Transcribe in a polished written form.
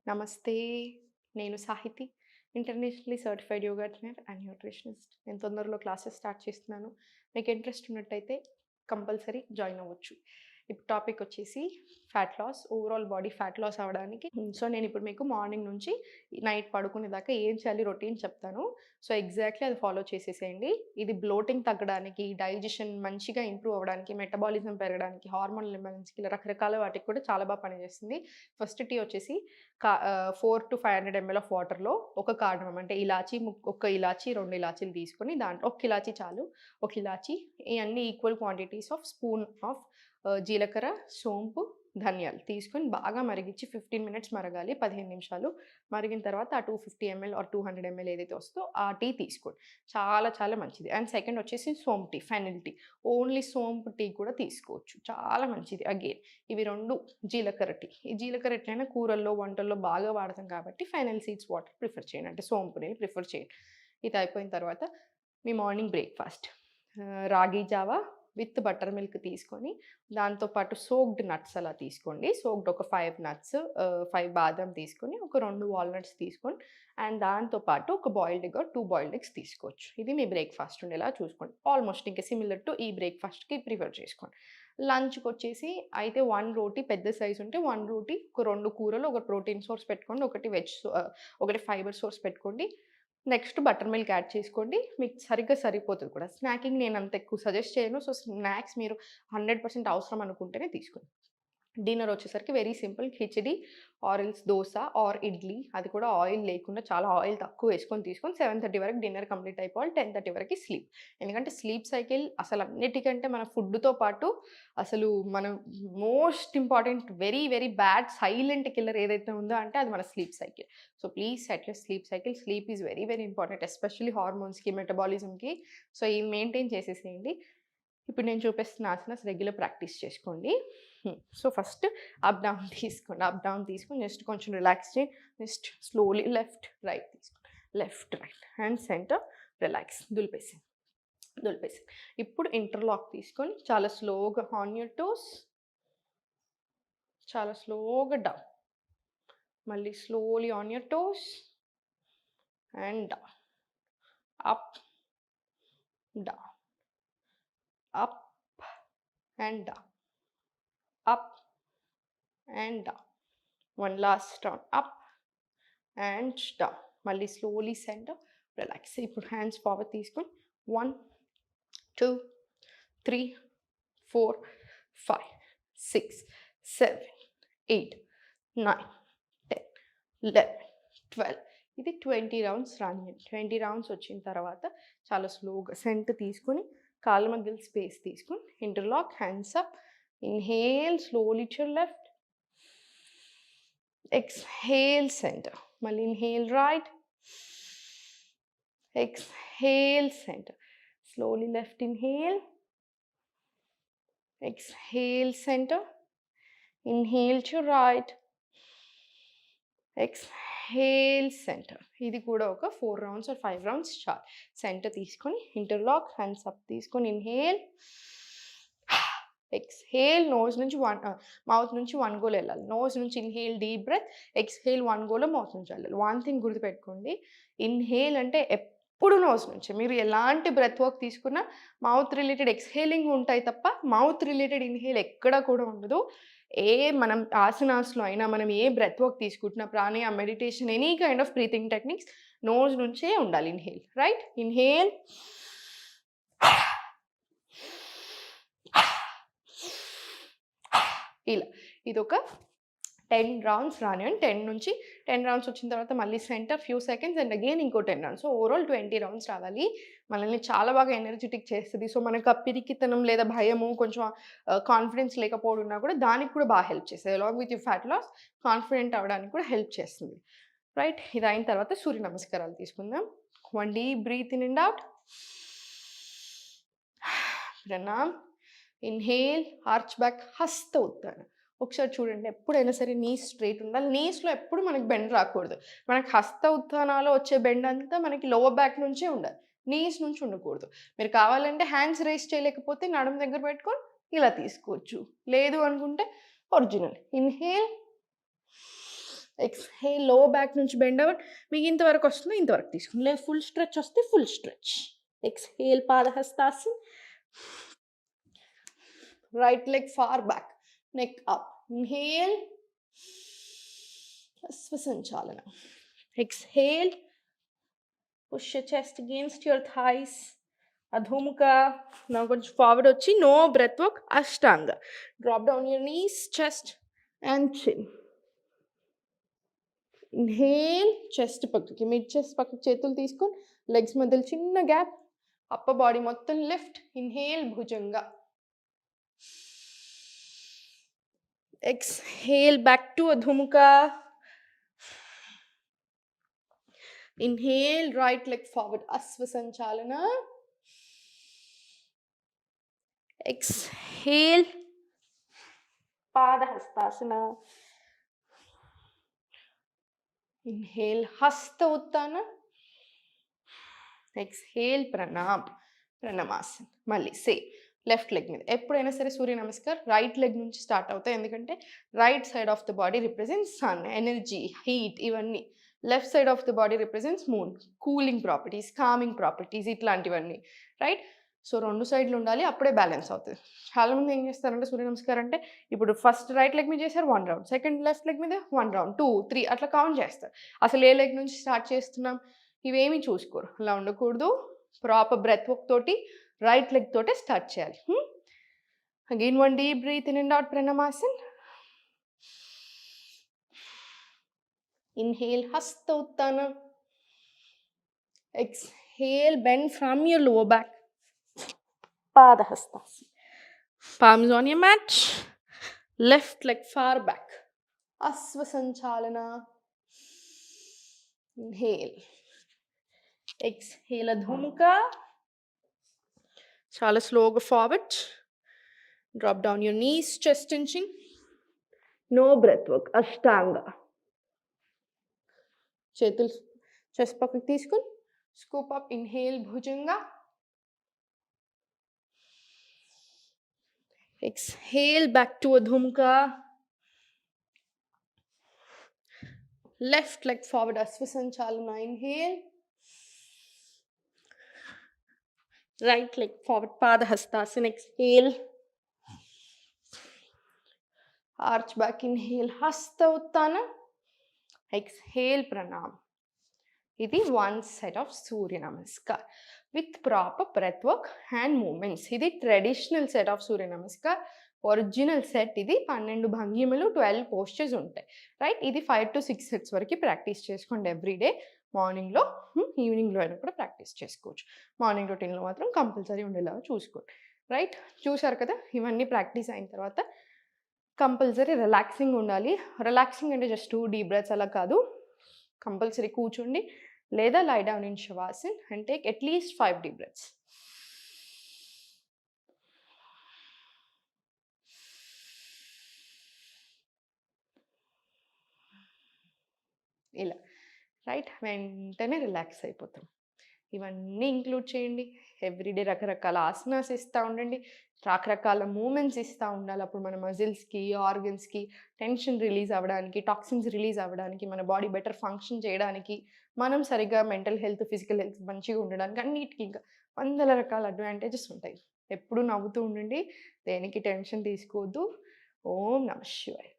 నమస్తే. నేను Sahithi. Internationally certified yoga trainer and nutritionist. నేను తొందరలో క్లాసెస్ స్టార్ట్ చేస్తున్నాను. మీకు ఇంట్రెస్ట్ ఉన్నట్టయితే కంపల్సరీ జాయిన్ అవ్వచ్చు. ఇప్పుడు టాపిక్ వచ్చేసి fat loss. Overall body fat loss అవ్వడానికి సో, నేనిప్పుడు మీకు మార్నింగ్ నుంచి నైట్ పడుకునేదాకా ఏం చేయాలి రొటీన్ చెప్తాను. సో, ఎగ్జాక్ట్‌లీ అది ఫాలో చేసేసేయండి. ఇది బ్లోటింగ్ తగ్గడానికి, డైజెషన్ మంచిగా ఇంప్రూవ్ అవ్వడానికి, మెటబాలిజం పెరగడానికి, హార్మోనల్ ఇంబాలెన్స్‌కి ఇలా రకరకాల వాటికి కూడా చాలా బాగా పనిచేస్తుంది. ఫస్ట్ టీ వచ్చేసి 400-500 ఎంఎల్ ఆఫ్ వాటర్‌లో ఒక కార్డమమ్ అంటే ఒక ఇలాచీ, 2 ఇలాచీలు తీసుకొని దాంట్లో ఒక ఇలాచీ చాలు. ఒక ఇలాచీ ఇయన్నీ equal quantities half spoon of జీలకర్ర, సోంపు, ధనియాలు తీసుకొని బాగా మరిగించి 15 మినిట్స్ మరగాలి. 15 నిమిషాలు. మరిగిన తర్వాత ఆ 250 ఎంఎల్ ఆర్ 200 ఎంఎల్ ఏదైతే వస్తదో ఆ టీ తీసుకోండి. చాలా చాలా మంచిది. అండ్ సెకండ్ వచ్చేసి సోంపు టీ, ఫెనిల్ టీ. ఓన్లీ సోంపు టీ కూడా తీసుకోవచ్చు. చాలా మంచిది అగైన్. ఇవి 2 జీలకర్ర టీ. ఈ జీలకర్ర ఎట్లైనా కూరల్లో, వంటల్లో బాగా వాడతాం కాబట్టి ఫెనల్ సీడ్స్ వాటర్ ప్రిఫర్ చేయండి. అంటే సోంపు నీళ్ళు ప్రిఫర్ చేయండి. ఇది అయిపోయిన తర్వాత మీ మార్నింగ్ బ్రేక్‌ఫాస్ట్ రాగి జావా విత్ బటర్ మిల్క్ తీసుకొని దాంతో పాటు సోక్డ్ నట్స్ అలా తీసుకోండి. సోక్డ్ ఒక 5 నట్స్ 5 బాదాం తీసుకొని, ఒక 2 వాల్‌నట్స్ తీసుకొని అండ్ దాంతో పాటు ఒక boiled egg or 2 boiled eggs తీసుకోవచ్చు. ఇది మీ బ్రేక్‌ఫాస్ట్ ఉండేలా చూసుకోండి. ఆల్‌మోస్ట్ ఇంక సిమిలర్ టు ఈ బ్రేక్‌ఫాస్ట్‌కి ప్రిఫర్ చేసుకోండి. లంచ్‌కొచ్చేసి అయితే 1 రోటీ పెద్ద సైజ్ ఉంటే 1 రోటీ, ఒక 2 కూరలు, ఒక ప్రోటీన్ సోర్స్ పెట్టుకోండి. ఒకటి ఫైబర్ సోర్స్ పెట్టుకోండి. నెక్స్ట్ బటర్ మిల్క్ యాడ్ చేసుకోండి. మీకు సరిగ్గా సరిపోతది కూడా. స్నాకింగ్ నేనంత ఎక్కువ సజెస్ట్ చేయను. సో, స్నాక్స్ మీరు 100% అవసరం అనుకుంటేనే తీసుకోండి. డిన్నర్ వచ్చేసరికి very simple khichdi or else dosa or idli. అది కూడా ఆయిల్ లేకుండా చాలా ఆయిల్ తక్కువ వేసుకొని తీసుకొని 7:30 వరకు డిన్నర్ కంప్లీట్ అయిపోవాలి. 10:30 వరకి స్లీప్. ఎందుకంటే స్లీప్ సైకిల్ అసలు అన్నిటికంటే మన ఫుడ్‌తో పాటు అసలు మనం most important very very bad silent killer ఏదైతే ఉందో అంటే అది మన sleep cycle. So, please set your sleep cycle. Sleep is very very important especially హార్మోన్స్‌కి, మెటబాలిజంకి. సో, ఇవి మెయింటైన్ చేసేసేయండి. ఇప్పుడు నేను చూపిస్తున్న ఆసనాస్ రెగ్యులర్ ప్రాక్టీస్ చేసుకోండి. సో, ఫస్ట్ అప్, డౌన్ తీసుకోండి. అప్, డౌన్ తీసుకొని జస్ట్ కొంచెం రిలాక్స్ చేయండి. జస్ట్ స్లోలీ లెఫ్ట్, రైట్ తీసుకోండి. Left, right and center relax. దులిపేసేయండి. దులిపేసేయండి. ఇప్పుడు ఇంటర్లాక్ తీసుకొని చాలా స్లోగా ఆన్ యూర్ టోస్, చాలా స్లోగా డౌన్. మళ్ళీ slowly on your toes and down. Up, down, up and down, up and down. One last round. Up and down. మళ్ళీ slowly center. Relax. ఇప్పుడు హ్యాండ్స్ ఫార్వర్డ్ తీసుకొని 1, 2, 3, 4, 5, 6, 7, 8, 9, 10, 11, 12. ఇది 20 రౌండ్స్ రానియండి. 20 రౌండ్స్ వచ్చిన తర్వాత చాలా స్లోగా సెంటర్ తీసుకొని కాళ్ళ మధ్యలో స్పేస్ తీసుకొని interlock hands up. Inhale slowly to your left. Exhale center. Mali inhale right. Exhale center. Slowly left inhale. Exhale center. Inhale to right. Exhale center. ఇది కూడా ఒక 4 రౌండ్స్ ఆర్ 5 రౌండ్స్ చాలు. సెంటర్ తీసుకొని interlock hands up తీసుకొని inhale. Exhale mouth నుంచి 1 గోలో వెళ్ళాలి. Nose నుంచి ఇన్హేల్ డీప్ బ్రెత్, ఎక్స్‌హేల్ 1 గోలో మౌత్ నుంచి వెళ్ళాలి. వన్ థింగ్ గుర్తుపెట్టుకోండి, ఇన్హేల్ అంటే ఎప్పుడు నోస్ నుంచే. మీరు ఎలాంటి బ్రెత్ వర్క్ తీసుకున్నా మౌత్ రిలేటెడ్ ఎక్స్‌హేలింగ్ ఉంటాయి తప్ప మౌత్ రిలేటెడ్ ఇన్హేల్ ఎక్కడ కూడా ఉండదు. మనం ఆసనాస్‌లో అయినా మనం ఏ బ్రెత్ వర్క్ తీసుకుంటున్నా pranayama, meditation any kind of breathing techniques nose నుంచే ఉండాలి ఇన్హేల్. రైట్? ఇన్హేల్. ఇలా ఇదొక 10 రౌండ్స్ రానివ్వండి. 10 రౌండ్స్ వచ్చిన తర్వాత మళ్ళీ centre few seconds and again ఇంకో 10 రౌండ్స్. సో, ఓవరాల్ 20 రౌండ్స్ రావాలి. మనల్ని చాలా బాగా ఎనర్జిటిక్ చేస్తది. సో, మనకు ఆ పిరికితనం లేదా భయము, కొంచెం కాన్ఫిడెన్స్ లేకపోవడం ఉన్నా కూడా దానికి కూడా బాగా హెల్ప్ చేస్తది. Along with your fat loss confident అవ్వడానికి కూడా హెల్ప్ చేస్తుంది. రైట్? ఇది అయిన తర్వాత సూర్య నమస్కారాలు తీసుకుందాం. 1 deep breath in and out. Pranam. Inhale, arch back, hasta uttana. ఒకసారి చూడండి, ఎప్పుడైనా సరే నీస్ స్ట్రెయిట్ ఉండాలి. నీస్‌లో ఎప్పుడు మనకి బెండ్ రాకూడదు. మనకి హస్త ఉత్థానాలో వచ్చే బెండ్ అంతా మనకి లోవర్ బ్యాక్ నుంచే ఉండాలి. నీస్ నుంచి ఉండకూడదు. మీరు కావాలంటే హ్యాండ్స్ రైజ్ చేయలేకపోతే నడుము దగ్గర పెట్టుకొని ఇలా తీసుకోవచ్చు. లేదు అనుకుంటే original. Inhale, exhale low back నుంచి బెండ్ అవ్వండి. మీకు ఇంతవరకు వస్తుందో ఇంతవరకు తీసుకోండి, లేదు ఫుల్ స్ట్రెచ్ వస్తే full stretch. Exhale padahastasan. Right leg far back, neck up. Inhale ashwasanchalana. Exhale push your chest against your thighs. Adhomukha. నా కొంచెం ఫార్వర్డ్ వచ్చి no breath work, ashtanga. Drop down your knees, chest and chin. Inhale chest పక్కకి, mid chest పక్కకి చేతులు తీసుకొని legs మధ్యలో చిన్న gap, upper body మొత్తం lift. Inhale bhujanga. Exhale back to adhomukha. Inhale, right leg forward, Asvasanchalana. Exhale, Padahastasana. Inhale, Hasta Uttana. Exhale, Pranam, Pranamasana. Malli, say, left leg మీద ఎప్పుడైనా సరే సూర్య నమస్కార్ రైట్ లెగ్ నుంచి స్టార్ట్ అవుతాయి, ఎందుకంటే right side of the body represents sun, energy, heat, ఇవన్నీ. Left side of the body represents moon, cooling properties, calming properties, ఇట్లాంటివన్నీ. Right? So రెండు సైడ్లు ఉండాలి, అప్పుడే బ్యాలెన్స్ అవుతుంది. చాలామంది ఏం చేస్తారంటే సూర్య నమస్కారం అంటే ఇప్పుడు ఫస్ట్ రైట్ లెగ్ మీద చేశారు 1 రౌండ్, సెకండ్ లెఫ్ట్ లెగ్ మీద 1 రౌండ్, 2, 3 అట్లా కౌంట్ చేస్తారు. అసలు ఏ లెగ్ నుంచి స్టార్ట్ చేస్తున్నాం ఇవేమీ చూసుకోరు. అలా ఉండకూడదు. ప్రాపర్ బ్రెత్ వర్క్ తోటి రైట్ లెగ్ తోటే స్టార్ట్ చేయాలి. Again 1 deep breath in and out, pranamasan. Inhale, Hasta Uttana. Exhale, bend from your lower back. Padahastasana. Palms on your mat. Left leg far back. Asvasanchalana. Inhale. Exhale, Adhomukha. Chala slowly forward. Drop down your knees, chest and chin. No breath work. Ashtanga. చేతులు chest పక్కకి తీసుకుని scoop up. Inhale bhujanga. Exhale back to adhomukha. Left leg forward, ashwasanchalana. Inhale. Right leg forward, padahastasana. Exhale. Arch back. Inhale, hasta uttana. Exhale, Pranam. ఇది 1 set of Surya Namaskar with proper breath work and movements. ఇది traditional set of Surya namaskar. Original set ఇది 12 భంగిమలు, 12 postures ఉంటాయి. Right? ఇది 5 to 6 sets వరకు practice చేసుకోండి everyday. మార్నింగ్లో, ఈవినింగ్లో అయినా కూడా ప్రాక్టీస్ చేసుకోవచ్చు. మార్నింగ్ రొటీన్లో మాత్రం కంపల్సరీ ఉండేలాగా చూసుకోండి. రైట్? చూసారు కదా, ఇవన్నీ ప్రాక్టీస్ అయిన తర్వాత కంపల్సరీ రిలాక్సింగ్ ఉండాలి. రిలాక్సింగ్ అంటే జస్ట్ 2 డీప్ బ్రెత్స్ అలా కాదు. కంపల్సరీ కూర్చోండి లేదా lie down in Shavasan and take at least 5 deep breaths. ఇలా రైట్, వెంటనే రిలాక్స్ అయిపోతాం. ఇవన్నీ ఇంక్లూడ్ చేయండి. ఎవ్రీడే రకరకాల ఆసనాస్ ఇస్తూ ఉండండి, రకరకాల మూమెంట్స్ ఇస్తూ ఉండాలి. అప్పుడు మన మజిల్స్కి, ఆర్గన్స్కి టెన్షన్ రిలీజ్ అవ్వడానికి, టాక్సిన్స్ రిలీజ్ అవ్వడానికి, మన బాడీ బెటర్ ఫంక్షన్ చేయడానికి, మనం సరిగ్గా మెంటల్ హెల్త్, ఫిజికల్ హెల్త్ మంచిగా ఉండడానికి, అన్నిటికీ ఇంకా 100 రకాల అడ్వాంటేజెస్ ఉంటాయి. ఎప్పుడు నవ్వుతూ ఉండండి, దేనికి టెన్షన్ తీసుకోవద్దు. ఓం నమః శివాయ.